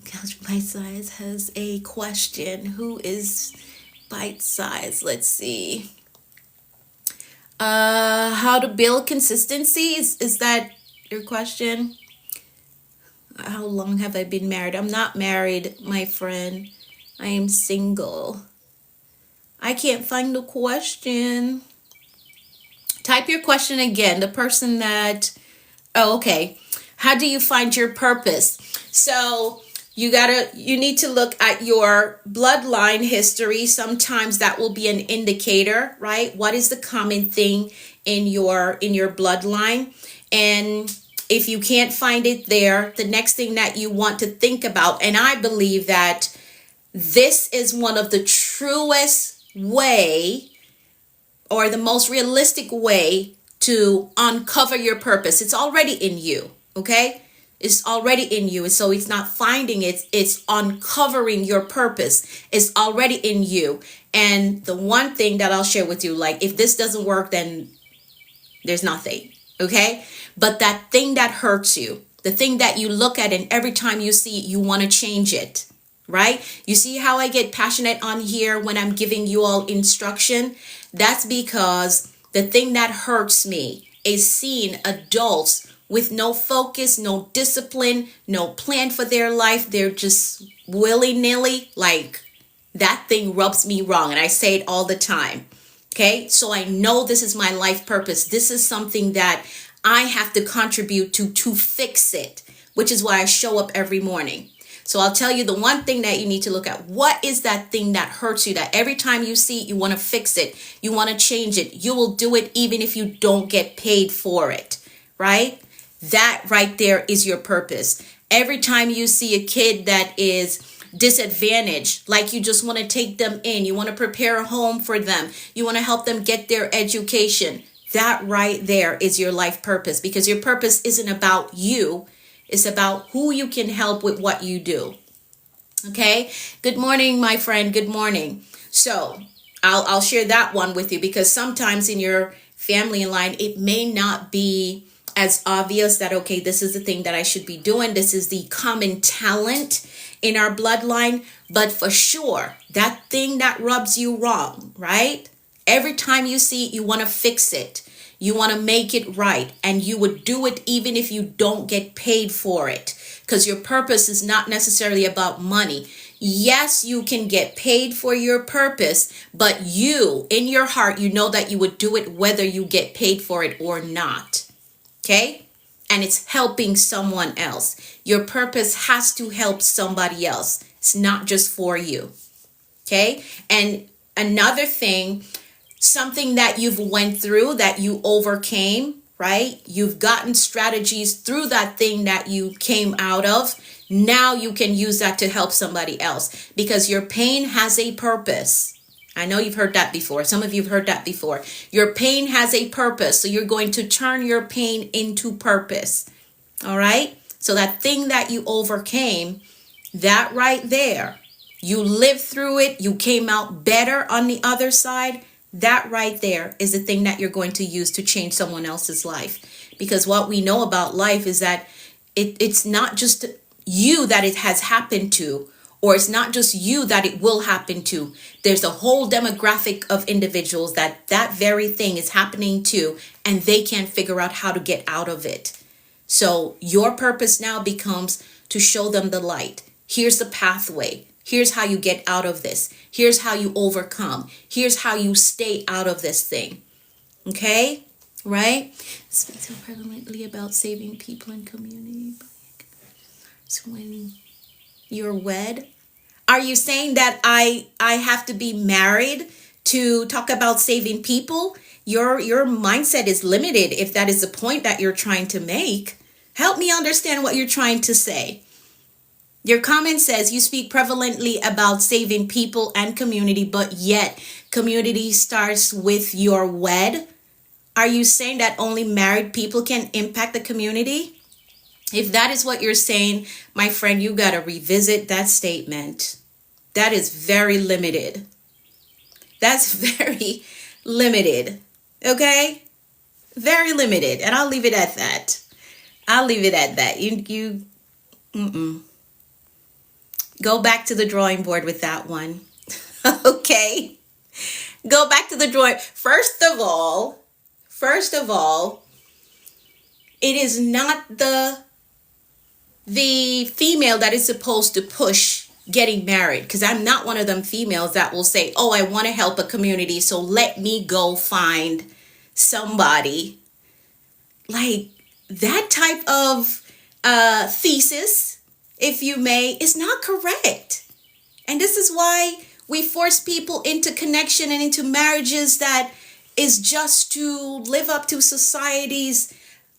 Couch Bite Size has a question. Who is Bite Size? Let's see. How to build consistency? Is that your question? How long have I been married? I'm not married, my friend. I am single. I can't find the question. Type your question again. The person that... Oh, okay. How do you find your purpose? So you need to look at your bloodline history. Sometimes that will be an indicator, right? What is the common thing in your bloodline? And if you can't find it there, the next thing that you want to think about, and I believe that this is one of the truest way, or the most realistic way to uncover your purpose. It's already in you, okay? It's already in you. And so it's not finding it, it's uncovering your purpose. It's already in you. And the one thing that I'll share with you, like if this doesn't work, then there's nothing, okay? But that thing that hurts you, the thing that you look at and every time you see it, you want to change it, right? You see how I get passionate on here when I'm giving you all instruction? That's because the thing that hurts me is seeing adults with no focus, no discipline, no plan for their life. They're just willy-nilly. Like, that thing rubs me wrong. And I say it all the time. Okay? So I know this is my life purpose. This is something that I have to contribute to fix it, which is why I show up every morning. So I'll tell you the one thing that you need to look at. What is that thing that hurts you, that every time you see it, you want to fix it? You want to change it. You will do it even if you don't get paid for it, right? That right there is your purpose. Every time you see a kid that is disadvantaged, like you just want to take them in, you want to prepare a home for them, you want to help them get their education. That right there is your life purpose, because your purpose isn't about you. It's about who you can help with what you do. Okay. Good morning, my friend. Good morning. So I'll share that one with you, because sometimes in your family line, it may not be as obvious that, okay, this is the thing that I should be doing. This is the common talent in our bloodline. But for sure, that thing that rubs you wrong, right? Every time you see it, you want to fix it. You want to make it right. And you would do it even if you don't get paid for it. Because your purpose is not necessarily about money. Yes, you can get paid for your purpose, but you, in your heart, you know that you would do it whether you get paid for it or not. Okay? And it's helping someone else. Your purpose has to help somebody else. It's not just for you. Okay? And another thing, something that you've went through that you overcame, right? You've gotten strategies through that thing that you came out of. Now you can use that to help somebody else because your pain has a purpose. I know you've heard that before. Some of you have heard that before. Your pain has a purpose. So you're going to turn your pain into purpose. All right? So that thing that you overcame, that right there, you lived through it. You came out better on the other side. That right there is the thing that you're going to use to change someone else's life. Because what we know about life is that it's not just you that it has happened to, or it's not just you that it will happen to. There's a whole demographic of individuals that very thing is happening to, and they can't figure out how to get out of it. So your purpose now becomes to show them the light. Here's the pathway. Here's how you get out of this. Here's how you overcome. Here's how you stay out of this thing. Okay? Right? Speak so prevalently about saving people and community. So when you're wed, are you saying that I have to be married to talk about saving people? Your mindset is limited if that is the point that you're trying to make. Help me understand what you're trying to say. Your comment says you speak prevalently about saving people and community, but yet community starts with your wed. Are you saying that only married people can impact the community? If that is what you're saying, my friend, you got to revisit that statement. That is very limited. That's very limited. Okay? Very limited. And I'll leave it at that. I'll leave it at that. Go back to the drawing board with that one. Okay? Go back to the drawing. First of all, it is not the female that is supposed to push getting married, because I'm not one of them females that will say, oh, I want to help a community, so let me go find somebody. Like that type of thesis, if you may, is not correct. And this is why we force people into connection and into marriages that is just to live up to society's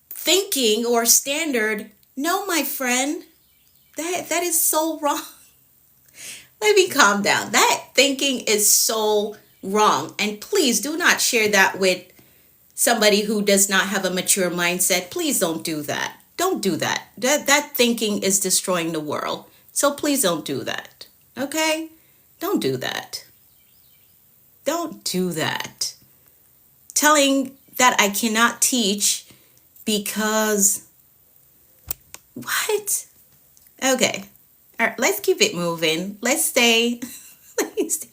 thinking or standard. No, my friend, that is so wrong. Let me calm down. That thinking is so wrong. And please do not share that with somebody who does not have a mature mindset. Please don't do that. Don't do that. That thinking is destroying the world. So please don't do that. Okay? Don't do that. Don't do that. Telling that I cannot teach because... What? Okay. All right, let's keep it moving. Let's stay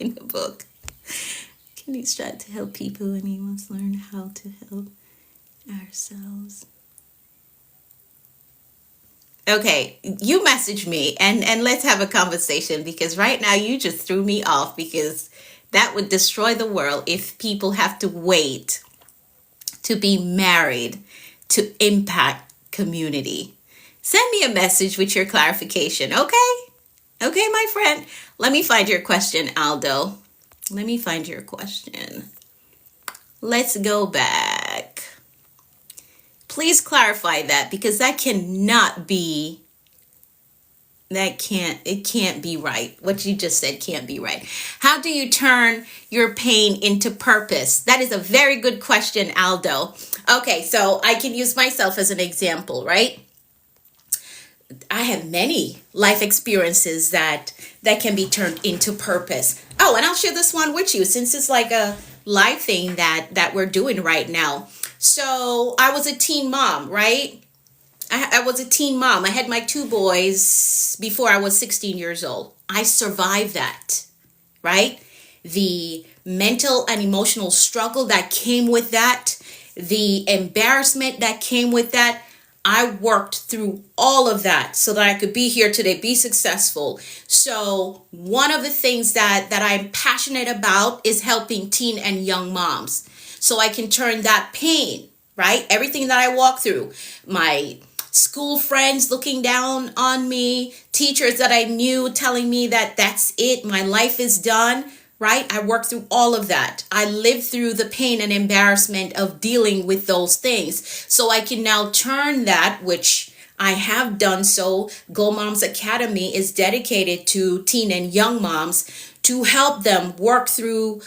in the book. Can you strive to help people and he wants to learn how to help ourselves? Okay, you message me and let's have a conversation, because right now you just threw me off, because that would destroy the world if people have to wait to be married to impact community. Send me a message with your clarification, okay? Okay, my friend. Let me find your question, Aldo. Let me find your question. Let's go back. Please clarify that, because that cannot be, it can't be right. What you just said can't be right. How do you turn your pain into purpose? That is a very good question, Aldo. Okay, so I can use myself as an example, right? I have many life experiences that can be turned into purpose. Oh, and I'll share this one with you, since it's like a life thing that we're doing right now. So I was a teen mom, right? I was a teen mom. I had my two boys before I was 16 years old. I survived that, right? The mental and emotional struggle that came with that, the embarrassment that came with that. I worked through all of that so that I could be here today, be successful. So one of the things that I'm passionate about is helping teen and young moms. So I can turn that pain, right? Everything that I walk through, my school friends looking down on me, teachers that I knew telling me that that's it, my life is done, right? I worked through all of that. I lived through the pain and embarrassment of dealing with those things. So I can now turn that, which I have done so. Go Moms Academy is dedicated to teen and young moms to help them work through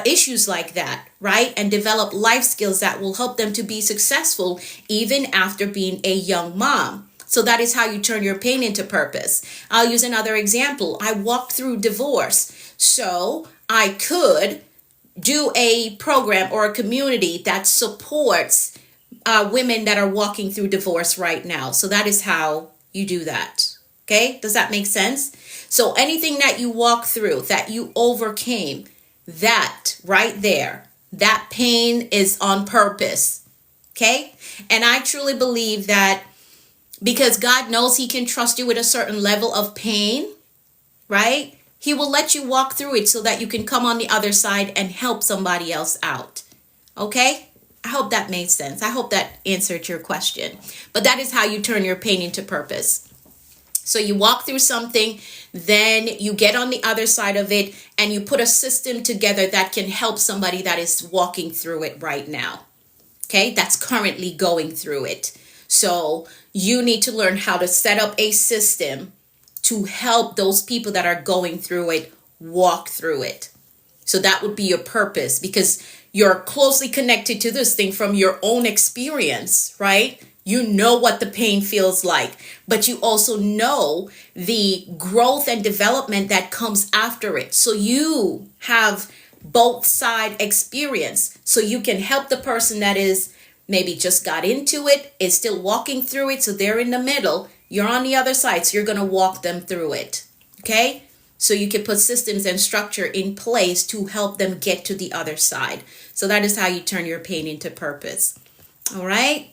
issues like that, right? And develop life skills that will help them to be successful even after being a young mom. So that is how you turn your pain into purpose. I'll use another example. I walked through divorce. So I could do a program or a community that supports women that are walking through divorce right now. So that is how you do that. Okay, does that make sense? So anything that you walk through, that you overcame, that right there, that pain is on purpose. Okay, and I truly believe that because God knows He can trust you with a certain level of pain, right? He will let you walk through it so that you can come on the other side and help somebody else out. Okay? I hope that made sense. I hope that answered your question. But that is how you turn your pain into purpose. So you walk through something, then you get on the other side of it, and you put a system together that can help somebody that is walking through it right now. Okay? That's currently going through it. So you need to learn how to set up a system to help those people that are going through it walk through it. So that would be your purpose, because you're closely connected to this thing from your own experience, right? You know what the pain feels like, but you also know the growth and development that comes after it. So you have both side experience. So you can help the person that is maybe just got into it, is still walking through it. So they're in the middle. You're on the other side. So you're going to walk them through it. Okay? So you can put systems and structure in place to help them get to the other side. So that is how you turn your pain into purpose. All right?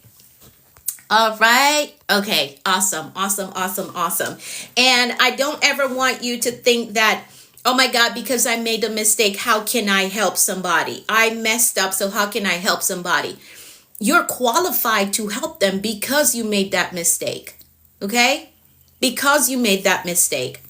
All right. Okay. Awesome. Awesome. Awesome. Awesome. And I don't ever want you to think that, oh my God, because I made a mistake, how can I help somebody? I messed up, so how can I help somebody? You're qualified to help them because you made that mistake. Okay? Because you made that mistake.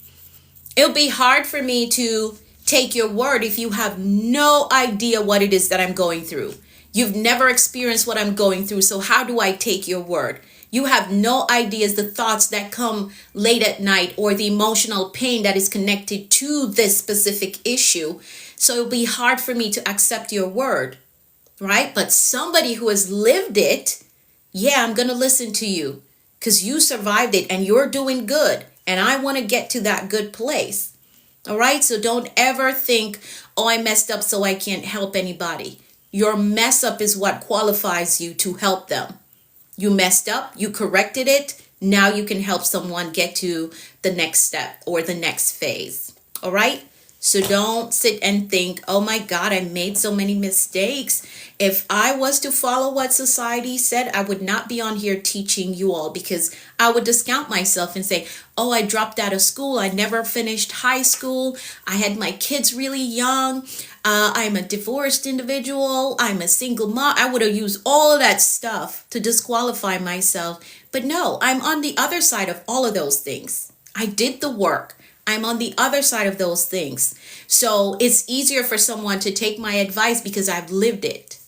It'll be hard for me to take your word if you have no idea what it is that I'm going through. You've never experienced what I'm going through, so how do I take your word? You have no ideas, the thoughts that come late at night or the emotional pain that is connected to this specific issue. So it'll be hard for me to accept your word, right? But somebody who has lived it, yeah, I'm going to listen to you because you survived it and you're doing good. And I want to get to that good place. All right. So don't ever think, oh, I messed up, so I can't help anybody. Your mess up is what qualifies you to help them. You messed up, you corrected it. Now you can help someone get to the next step or the next phase. All right. So don't sit and think, oh my God, I made so many mistakes. If I was to follow what society said, I would not be on here teaching you all, because I would discount myself and say, oh, I dropped out of school. I never finished high school. I had my kids really young. I'm a divorced individual. I'm a single mom. I would have used all of that stuff to disqualify myself. But no, I'm on the other side of all of those things. I did the work. I'm on the other side of those things. So it's easier for someone to take my advice because I've lived it.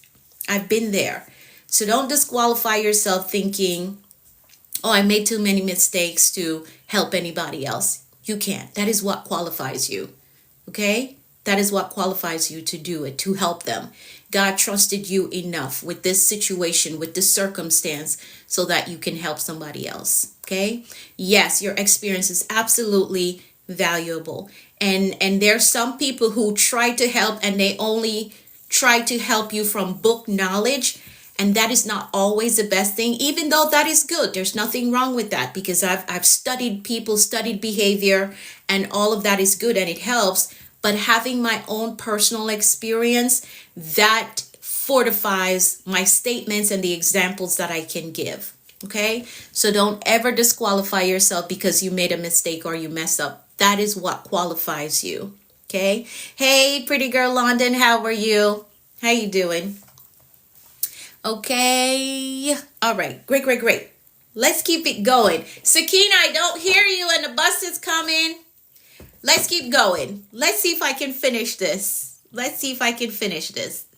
I've been there. So don't disqualify yourself thinking, oh, I made too many mistakes to help anybody else. You can't. That is what qualifies you. Okay? That is what qualifies you to do it, to help them. God trusted you enough with this situation, with this circumstance, so that you can help somebody else. Okay? Yes, your experience is absolutely valuable. And there's some people who try to help and they only try to help you from book knowledge. And that is not always the best thing, even though that is good. There's nothing wrong with that, because I've studied people, studied behavior, and all of that is good and it helps. But having my own personal experience, that fortifies my statements and the examples that I can give. Okay? So don't ever disqualify yourself because you made a mistake or you mess up. That is what qualifies you. Okay? Hey, pretty girl London, how are you? How you doing? Okay. All right. Great. Let's keep it going. Sakina, I don't hear you and the bus is coming. Let's keep going. Let's see if I can finish this.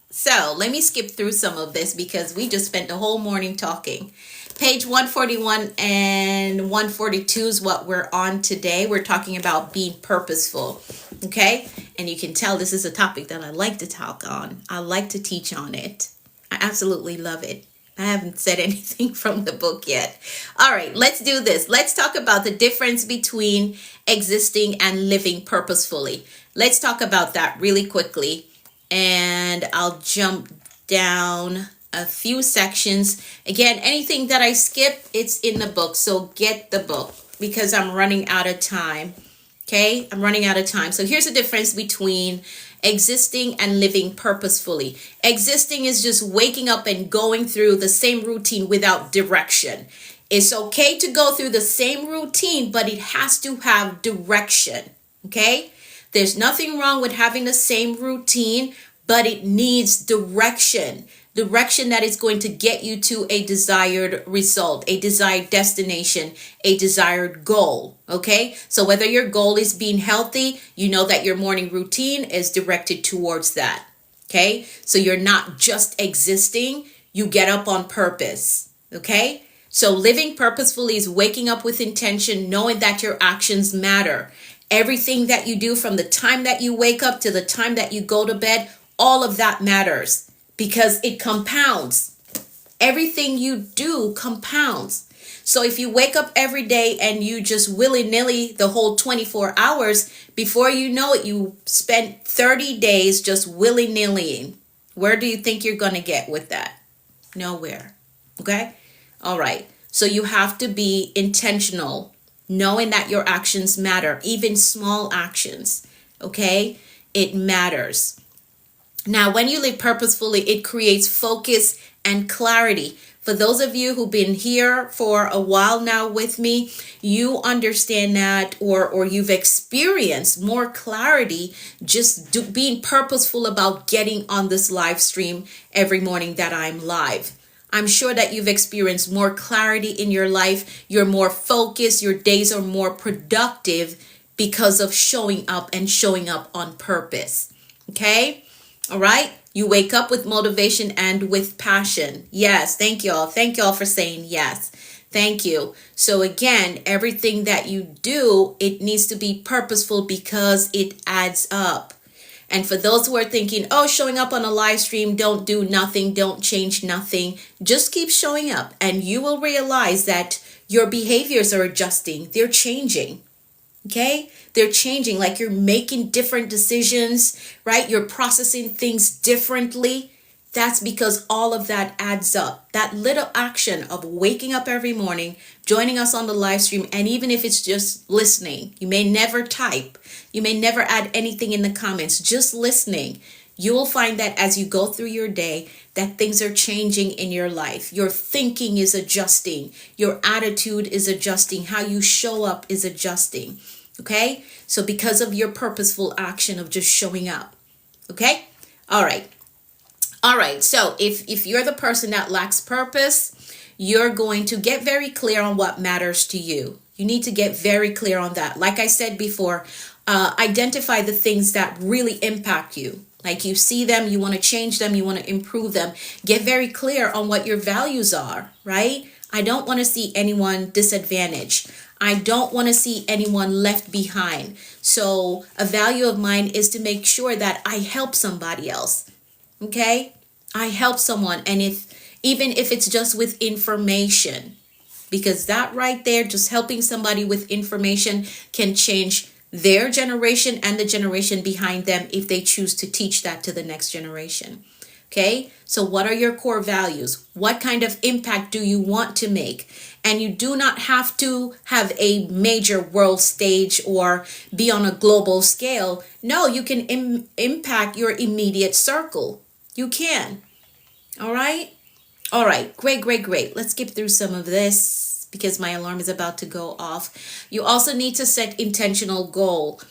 So let me skip through some of this because we just spent the whole morning talking. Page 141 and 142 is what we're on today. We're talking about being purposeful. Okay? And you can tell this is a topic that I like to talk on. I like to teach on it. I absolutely love it. I haven't said anything from the book yet. All right, let's do this. Let's talk about the difference between existing and living purposefully. Let's talk about that really quickly. And I'll jump down a few sections. Again, anything that I skip, it's in the book. So get the book because I'm running out of time. Okay, I'm running out of time. So here's the difference between existing and living purposefully. Existing is just waking up and going through the same routine without direction. It's okay to go through the same routine, but it has to have direction. Okay, there's nothing wrong with having the same routine, but it needs direction. Direction that is going to get you to a desired result, a desired destination, a desired goal. Okay, so whether your goal is being healthy, you know that your morning routine is directed towards that. Okay, so you're not just existing, you get up on purpose. Okay, so living purposefully is waking up with intention, knowing that your actions matter. Everything that you do from the time that you wake up to the time that you go to bed, all of that matters. Because it compounds. Everything you do compounds. So if you wake up every day and you just willy-nilly the whole 24 hours, before you know it, you spent 30 days just willy-nillying. Where do you think you're going to get with that? Nowhere. Okay? All right. So you have to be intentional, knowing that your actions matter, even small actions. Okay? It matters. Now, when you live purposefully, it creates focus and clarity. For those of you who've been here for a while now with me, you understand that or you've experienced more clarity just being purposeful about getting on this live stream every morning that I'm live. I'm sure that you've experienced more clarity in your life. You're more focused. Your days are more productive because of showing up and showing up on purpose. Okay? All right. You wake up with motivation and with passion. Yes. Thank y'all. Thank y'all for saying yes. Thank you. So again, everything that you do, it needs to be purposeful because it adds up. And for those who are thinking, oh, showing up on a live stream, don't do nothing, don't change nothing. Just keep showing up and you will realize that your behaviors are adjusting. They're changing. Okay, they're changing, like you're making different decisions, right? You're processing things differently. That's because all of that adds up. That little action of waking up every morning, joining us on the live stream, and even if it's just listening, you may never type, you may never add anything in the comments, just listening. You will find that as you go through your day, that things are changing in your life. Your thinking is adjusting. Your attitude is adjusting. How you show up is adjusting. Okay? So because of your purposeful action of just showing up. Okay? All right. All right. So if you're the person that lacks purpose, you're going to get very clear on what matters to you. You need to get very clear on that. Like I said before, identify the things that really impact you. Like you see them, you want to change them, you want to improve them. Get very clear on what your values are, right? I don't want to see anyone disadvantaged. I don't want to see anyone left behind. So a value of mine is to make sure that I help somebody else. Okay? I help someone. And even if it's just with information, because that right there, just helping somebody with information can change their generation and the generation behind them if they choose to teach that to the next generation. Okay, so what are your core values? What kind of impact do you want to make? And you do not have to have a major world stage or be on a global scale. No, you can impact your immediate circle. You can. All right. All right. Great, great, great. Let's skip through some of this because my alarm is about to go off. You also need to set intentional goals.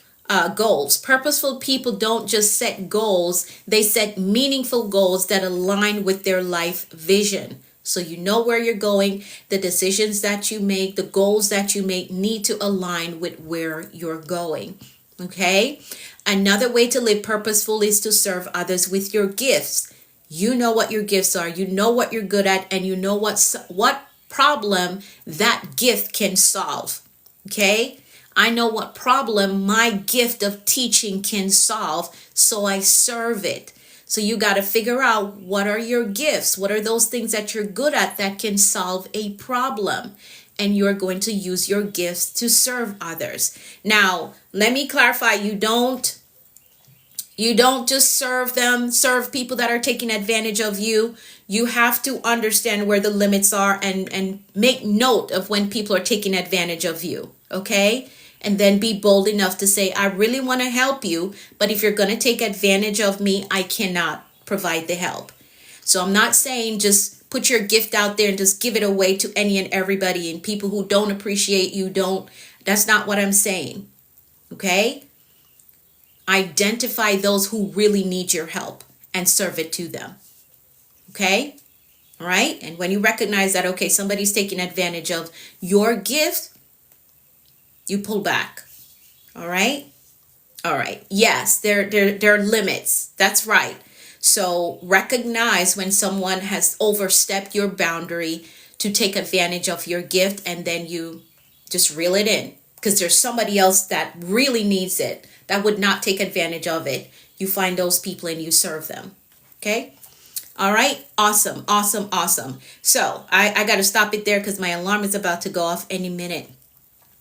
Purposeful people don't just set goals, they set meaningful goals that align with their life vision. So you know where you're going. The decisions that you make, the goals that you make need to align with where you're going. Okay? Another way to live purposeful is to serve others with your gifts. You know what your gifts are, you know what you're good at, and you know what problem that gift can solve. Okay? I know what problem my gift of teaching can solve, so I serve it. So you got to figure out what are your gifts? What are those things that you're good at that can solve a problem? And you're going to use your gifts to serve others. Now, let me clarify, you don't just serve people that are taking advantage of you. You have to understand where the limits are and make note of when people are taking advantage of you. Okay? And then be bold enough to say, I really want to help you, but if you're going to take advantage of me, I cannot provide the help. So I'm not saying just put your gift out there and just give it away to any and everybody, and people who don't appreciate you don't. That's not what I'm saying. Okay? Identify those who really need your help and serve it to them. Okay? All right? And when you recognize that, okay, somebody's taking advantage of your gift, you pull back. All right? All right. Yes, there are limits. That's right. So recognize when someone has overstepped your boundary to take advantage of your gift, and then you just reel it in because there's somebody else that really needs it, that would not take advantage of it. You find those people and you serve them. Okay? All right. Awesome. Awesome. Awesome. So I got to stop it there because my alarm is about to go off any minute.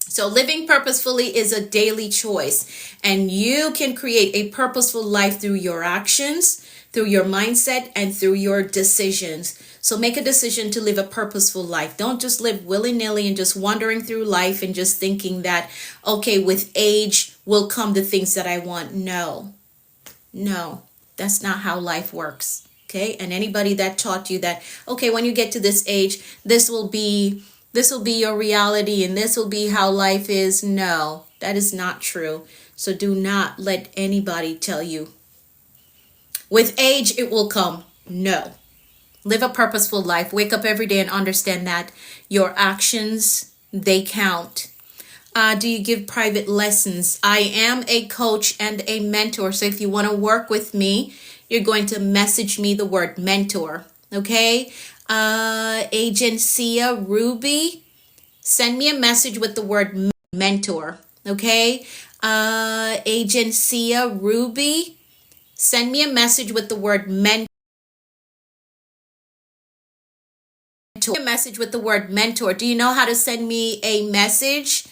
So living purposefully is a daily choice, and you can create a purposeful life through your actions, through your mindset, and through your decisions. So make a decision to live a purposeful life. Don't just live willy-nilly and just wandering through life and just thinking that, okay, with age will come the things that I want. No, that's not how life works. Okay. And anybody that taught you that, okay, when you get to this age, this will be your reality and this will be how life is. No, that is not true. So do not let anybody tell you with age it will come. No. Live a purposeful life. Wake up every day and understand that your actions, they count. Do you give private lessons? I am a coach and a mentor. So if you want to work with me, you're going to message me the word mentor. Okay? Agencia Ruby, send me a message with the word mentor. Okay? Agencia Ruby, send me a message with the word mentor. A message with the word mentor. Do you know how to send me a message?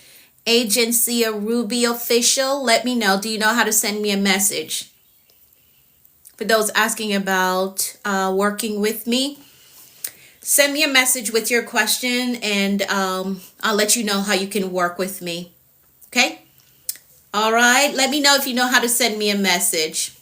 Agencia Ruby Official, let me know. Do you know how to send me a message? For those asking about working with me, send me a message with your question, and I'll let you know how you can work with me. Okay? All right. Let me know if you know how to send me a message.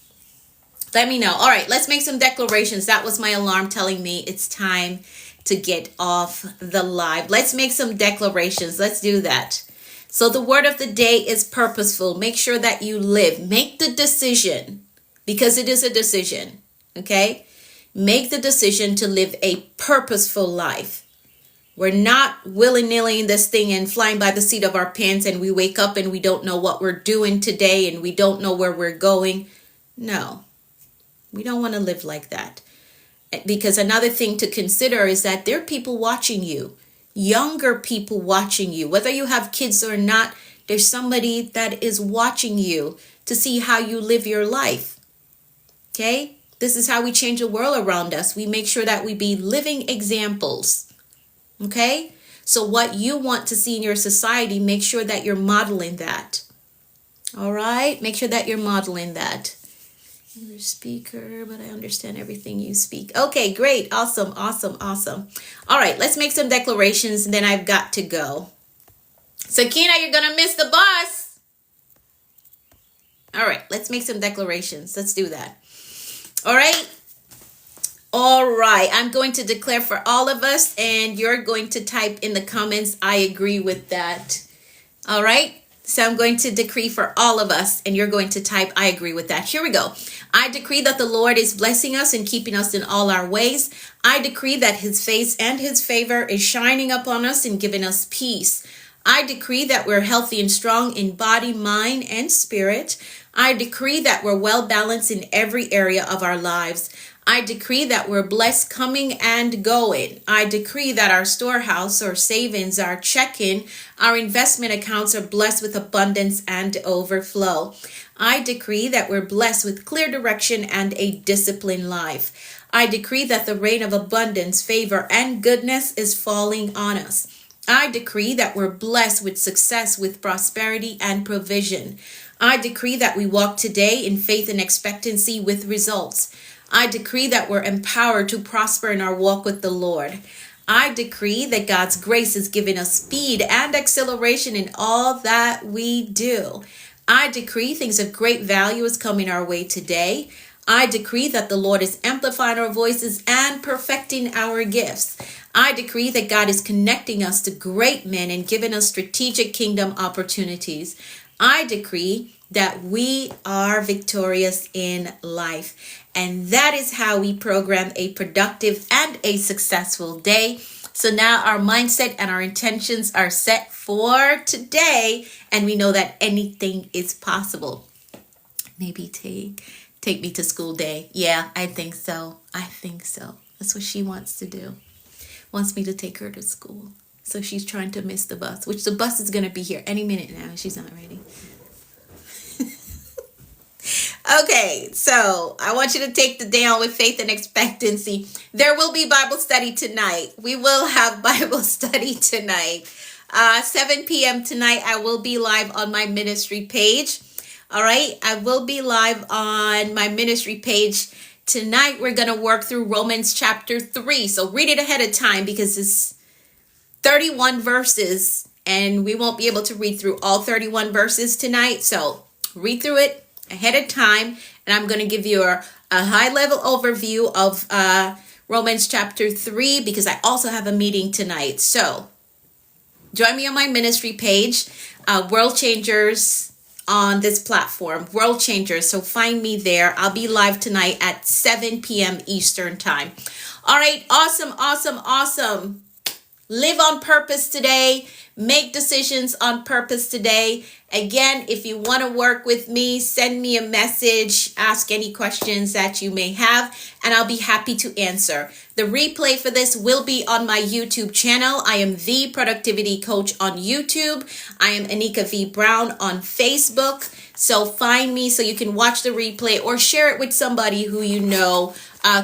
Let me know. All right. Let's make some declarations. That was my alarm telling me it's time to get off the live. Let's make some declarations. Let's do that. So the word of the day is purposeful. Make sure that you live. Make the decision, because it is a decision. Okay? Make the decision to live a purposeful life. We're not willy-nilly in this thing and flying by the seat of our pants, and we wake up and we don't know what we're doing today and we don't know where we're going. No, we don't want to live like that. Because another thing to consider is that there are people watching you, younger people watching you. Whether you have kids or not, there's somebody that is watching you to see how you live your life. Okay? This is how we change the world around us. We make sure that we be living examples. Okay? So what you want to see in your society, make sure that you're modeling that. All right. Make sure that you're modeling that. You're a speaker, but I understand everything you speak. Okay, great. Awesome, awesome, awesome. All right, let's make some declarations and then I've got to go. Sakina, you're going to miss the bus. All right, let's make some declarations. Let's do that. All right. All right, I'm going to declare for all of us, and you're going to type in the comments, I agree with that. All right, so I'm going to decree for all of us, and you're going to type, I agree with that. Here we go. I decree that the Lord is blessing us and keeping us in all our ways. I decree that his face and his favor is shining upon us and giving us peace. I decree that we're healthy and strong in body, mind, and spirit. I decree that we're well balanced in every area of our lives. I decree that we're blessed coming and going. I decree that our storehouse, our savings, our checking, our investment accounts are blessed with abundance and overflow. I decree that we're blessed with clear direction and a disciplined life. I decree that the rain of abundance, favor, and goodness is falling on us. I decree that we're blessed with success, with prosperity and provision. I decree that we walk today in faith and expectancy with results. I decree that we're empowered to prosper in our walk with the Lord. I decree that God's grace is giving us speed and acceleration in all that we do. I decree things of great value is coming our way today. I decree that the Lord is amplifying our voices and perfecting our gifts. I decree that God is connecting us to great men and giving us strategic kingdom opportunities. I decree that we are victorious in life. And that is how we program a productive and a successful day. So now our mindset and our intentions are set for today. And we know that anything is possible. Maybe take me to school day. Yeah, I think so. I think so. That's what she wants to do. Wants me to take her to school. So she's trying to miss the bus, which the bus is going to be here any minute now. She's not ready. Okay, so I want you to take the day on with faith and expectancy. There will be Bible study tonight. We will have Bible study tonight. 7 p.m. tonight, I will be live on my ministry page. All right, I will be live on my ministry page. Tonight, we're going to work through Romans chapter 3. So read it ahead of time because it's 31 verses and we won't be able to read through all 31 verses tonight. So read through it ahead of time, and I'm going to give you a high-level overview of Romans chapter 3 because I also have a meeting tonight. So join me on my ministry page, World Changers on this platform, World Changers. So find me there. I'll be live tonight at 7 p.m. Eastern time. All right, awesome, awesome, awesome. Live on purpose today. Make decisions on purpose today. Again, if you want to work with me, send me a message, ask any questions that you may have, and I'll be happy to answer. The replay for this will be on my YouTube channel. I am The Productivity Coach on YouTube. I am Anika V. Brown on Facebook. So find me so you can watch the replay or share it with somebody who you know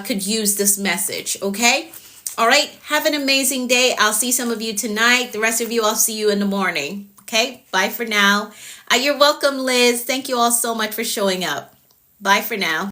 could use this message, okay? All right, have an amazing day. I'll see some of you tonight. The rest of you, I'll see you in the morning. Okay, bye for now. You're welcome, Liz. Thank you all so much for showing up. Bye for now.